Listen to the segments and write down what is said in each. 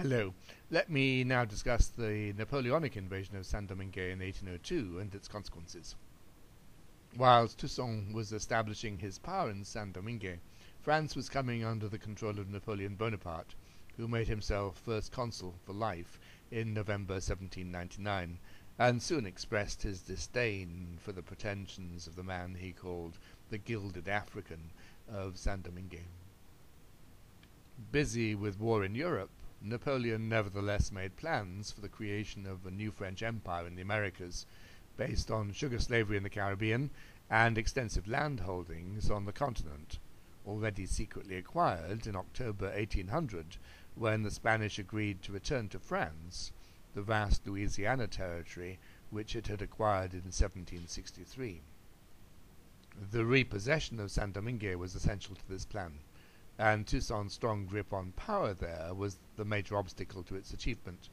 Hello. Let me now discuss the Napoleonic invasion of Saint-Dominique in 1802 and its consequences. Whilst Toussaint was establishing his power in Saint-Domingue, France was coming under the control of Napoleon Bonaparte, who made himself first consul for life in November 1799, and soon expressed his disdain for the pretensions of the man he called the Gilded African of Saint-Domingue. Busy with war in Europe, Napoleon nevertheless made plans for the creation of a new French empire in the Americas, based on sugar slavery in the Caribbean and extensive land holdings on the continent, already secretly acquired in October 1800, when the Spanish agreed to return to France the vast Louisiana territory which it had acquired in 1763. The repossession of Saint-Domingue was essential to this plan, and Toussaint's strong grip on power there was the major obstacle to its achievement.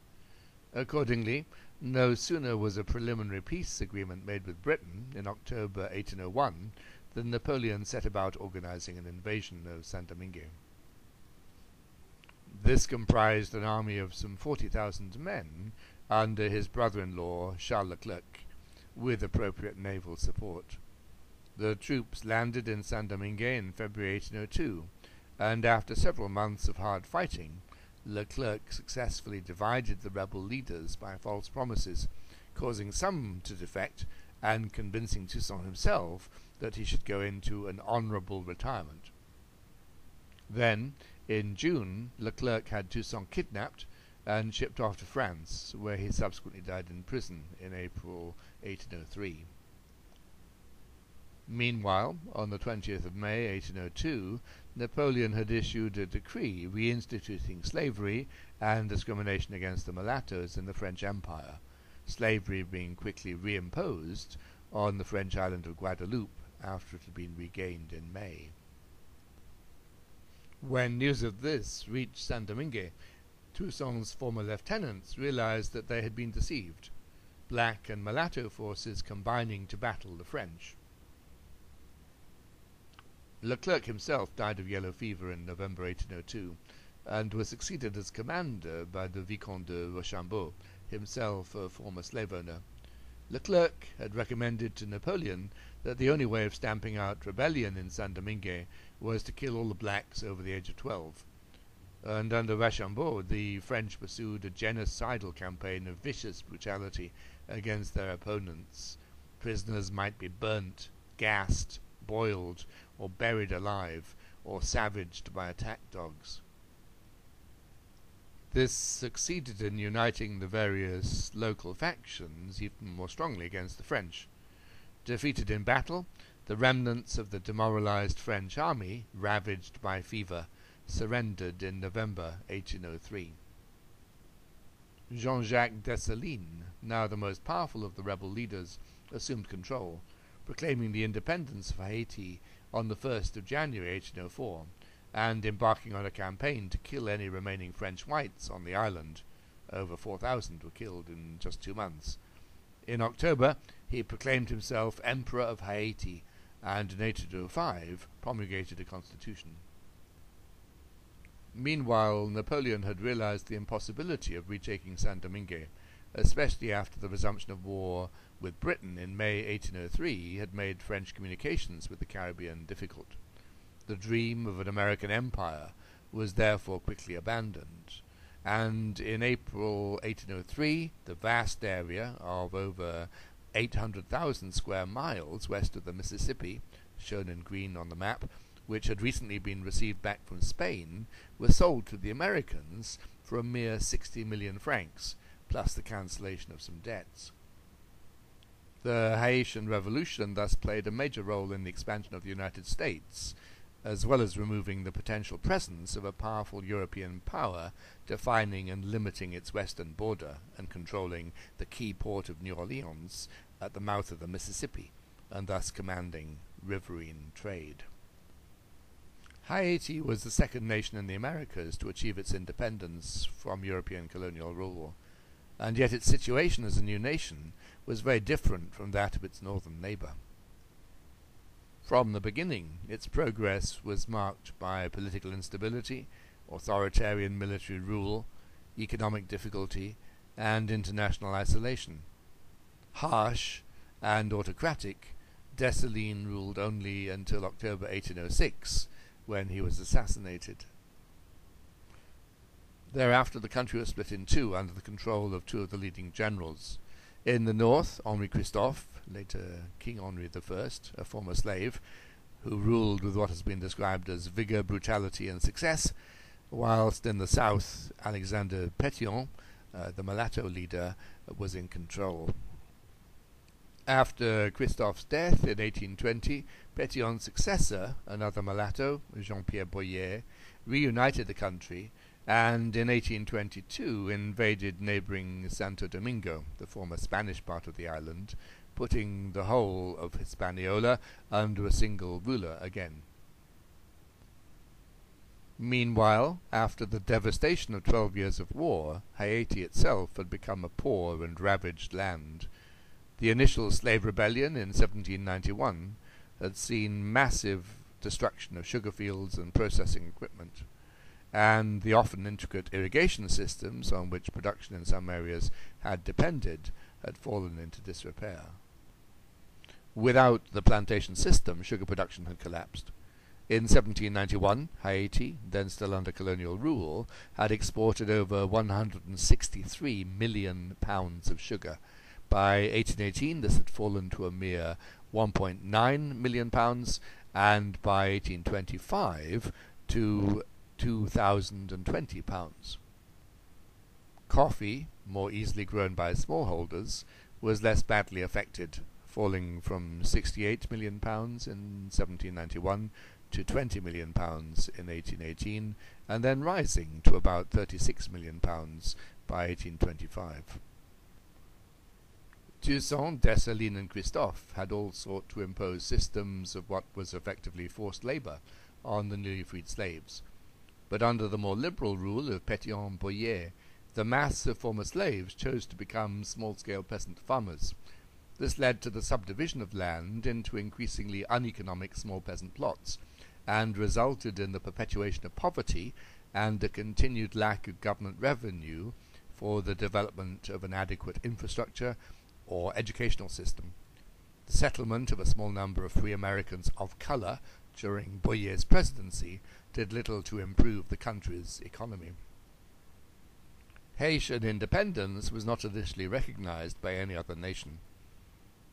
Accordingly, no sooner was a preliminary peace agreement made with Britain in October 1801 than Napoleon set about organizing an invasion of Saint-Domingue. This comprised an army of some 40,000 men under his brother-in-law Charles-Leclerc, with appropriate naval support. The troops landed in Saint-Domingue in February 1802, and after several months of hard fighting, Leclerc successfully divided the rebel leaders by false promises, causing some to defect and convincing Toussaint himself that he should go into an honorable retirement. Then, in June, Leclerc had Toussaint kidnapped and shipped off to France, where he subsequently died in prison in April 1803. Meanwhile, on the 20th of May 1802, Napoleon had issued a decree reinstituting slavery and discrimination against the mulattoes in the French Empire, slavery being quickly reimposed on the French island of Guadeloupe after it had been regained in May. When news of this reached Saint-Domingue, Toussaint's former lieutenants realized that they had been deceived, black and mulatto forces combining to battle the French. Leclerc himself died of yellow fever in November 1802, and was succeeded as commander by the Vicomte de Rochambeau, himself a former slave owner. Leclerc had recommended to Napoleon that the only way of stamping out rebellion in Saint-Domingue was to kill all the blacks over the age of 12. And under Rochambeau, the French pursued a genocidal campaign of vicious brutality against their opponents. Prisoners might be burnt, gassed, boiled, or buried alive, or savaged by attack dogs. This succeeded in uniting the various local factions even more strongly against the French. Defeated in battle, the remnants of the demoralized French army, ravaged by fever, surrendered in November 1803. Jean-Jacques Dessalines, now the most powerful of the rebel leaders, assumed control, proclaiming the independence of Haiti on the 1st of January 1804, and embarking on a campaign to kill any remaining French whites on the island. Over 4,000 were killed in just 2 months. In October, he proclaimed himself Emperor of Haiti, and in 1805 promulgated a constitution. Meanwhile, Napoleon had realized the impossibility of retaking Saint-Domingue, especially after the resumption of war with Britain in May 1803 had made French communications with the Caribbean difficult. The dream of an American empire was therefore quickly abandoned, and in April 1803 the vast area of over 800,000 square miles west of the Mississippi, shown in green on the map, which had recently been received back from Spain, was sold to the Americans for a mere 60 million francs, plus the cancellation of some debts. The Haitian Revolution thus played a major role in the expansion of the United States, as well as removing the potential presence of a powerful European power defining and limiting its western border and controlling the key port of New Orleans at the mouth of the Mississippi, and thus commanding riverine trade. Haiti was the second nation in the Americas to achieve its independence from European colonial rule, and yet its situation as a new nation was very different from that of its northern neighbor. From the beginning, its progress was marked by political instability, authoritarian military rule, economic difficulty, and international isolation. Harsh and autocratic, Dessalines ruled only until October 1806, when he was assassinated. Thereafter the country was split in two under the control of two of the leading generals. In the north, Henri-Christophe, later King Henri I, a former slave, who ruled with what has been described as vigour, brutality, and success, whilst in the south, Alexandre-Petion, the mulatto leader, was in control. After Christophe's death in 1820, Petion's successor, another mulatto, Jean-Pierre Boyer, reunited the country and in 1822 invaded neighbouring Saint-Dominigue, the former Spanish part of the island, putting the whole of Hispaniola under a single ruler again. Meanwhile, after the devastation of 12 years of war, Haiti itself had become a poor and ravaged land. The initial slave rebellion in 1791 had seen massive destruction of sugar fields and processing equipment, and the often intricate irrigation systems on which production in some areas had depended had fallen into disrepair. Without the plantation system, sugar production had collapsed. In 1791, Haiti, then still under colonial rule, had exported over 163 million pounds of sugar. By 1818, this had fallen to a mere 1.9 million pounds, and by 1825 to 2,020 pounds. Coffee, more easily grown by smallholders, was less badly affected, falling from 68 million pounds in 1791 to 20 million pounds in 1818, and then rising to about 36 million pounds by 1825. Toussaint, Dessalines, and Christophe had all sought to impose systems of what was effectively forced labour on the newly freed slaves. But under the more liberal rule of Petion Boyer, the mass of former slaves chose to become small-scale peasant farmers. This led to the subdivision of land into increasingly uneconomic small peasant plots, and resulted in the perpetuation of poverty and a continued lack of government revenue for the development of an adequate infrastructure or educational system. The settlement of a small number of free Americans of colour during Boyer's presidency did little to improve the country's economy. Haitian independence was not initially recognized by any other nation.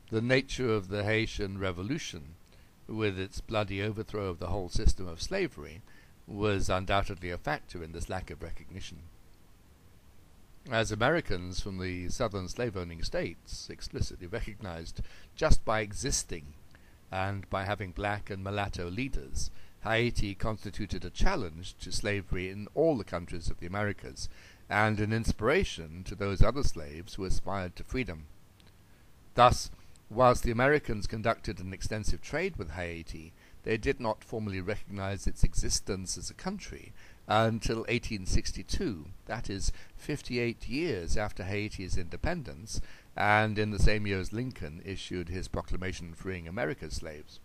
The nature of the Haitian Revolution, with its bloody overthrow of the whole system of slavery, was undoubtedly a factor in this lack of recognition. As Americans from the southern slave-owning states explicitly recognized, just by existing and by having black and mulatto leaders, Haiti constituted a challenge to slavery in all the countries of the Americas, and an inspiration to those other slaves who aspired to freedom. Thus, whilst the Americans conducted an extensive trade with Haiti, they did not formally recognize its existence as a country until 1862, that is, 58 years after Haiti's independence, and in the same year as Lincoln issued his proclamation freeing America's slaves.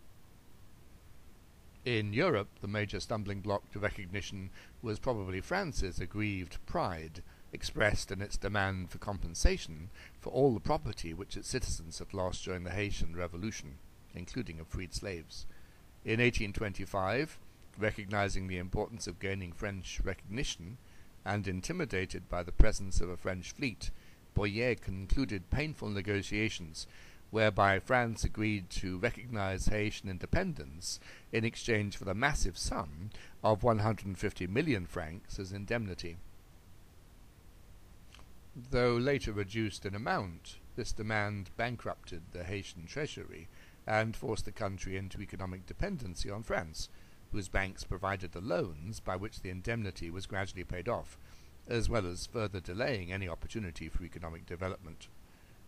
In Europe, the major stumbling block to recognition was probably France's aggrieved pride, expressed in its demand for compensation for all the property which its citizens had lost during the Haitian Revolution, including of freed slaves. In 1825, recognizing the importance of gaining French recognition, and intimidated by the presence of a French fleet, Boyer concluded painful negotiations whereby France agreed to recognize Haitian independence in exchange for the massive sum of 150 million francs as indemnity. Though later reduced in amount, this demand bankrupted the Haitian treasury and forced the country into economic dependency on France, whose banks provided the loans by which the indemnity was gradually paid off, as well as further delaying any opportunity for economic development.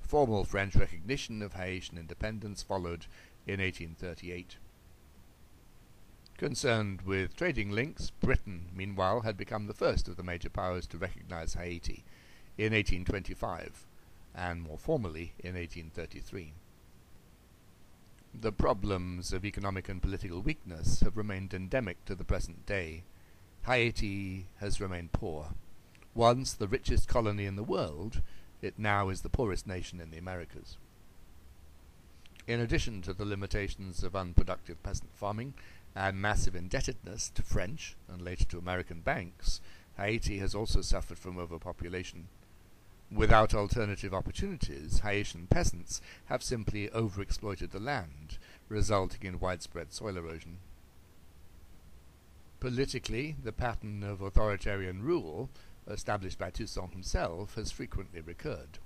Formal French recognition of Haitian independence followed in 1838. Concerned with trading links, Britain, meanwhile, had become the first of the major powers to recognize Haiti in 1825, and more formally in 1833. The problems of economic and political weakness have remained endemic to the present day. Haiti has remained poor. Once the richest colony in the world, it now is the poorest nation in the Americas. In addition to the limitations of unproductive peasant farming and massive indebtedness to French and later to American banks, Haiti has also suffered from overpopulation. Without alternative opportunities, Haitian peasants have simply overexploited the land, resulting in widespread soil erosion. Politically, the pattern of authoritarian rule, established by Toussaint himself, has frequently recurred.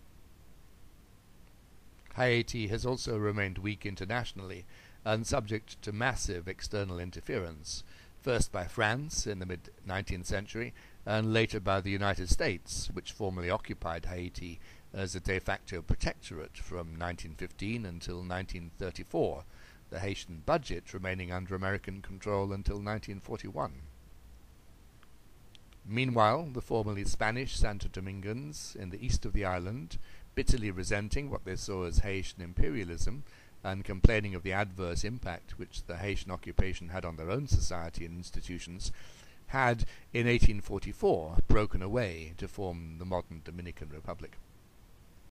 Haiti has also remained weak internationally and subject to massive external interference, first by France in the mid-19th century and later by the United States, which formally occupied Haiti as a de facto protectorate from 1915 until 1934, the Haitian budget remaining under American control until 1941. Meanwhile, the formerly Spanish Santo-Domingans in the east of the island, bitterly resenting what they saw as Haitian imperialism and complaining of the adverse impact which the Haitian occupation had on their own society and institutions, had in 1844 broken away to form the modern Dominican Republic.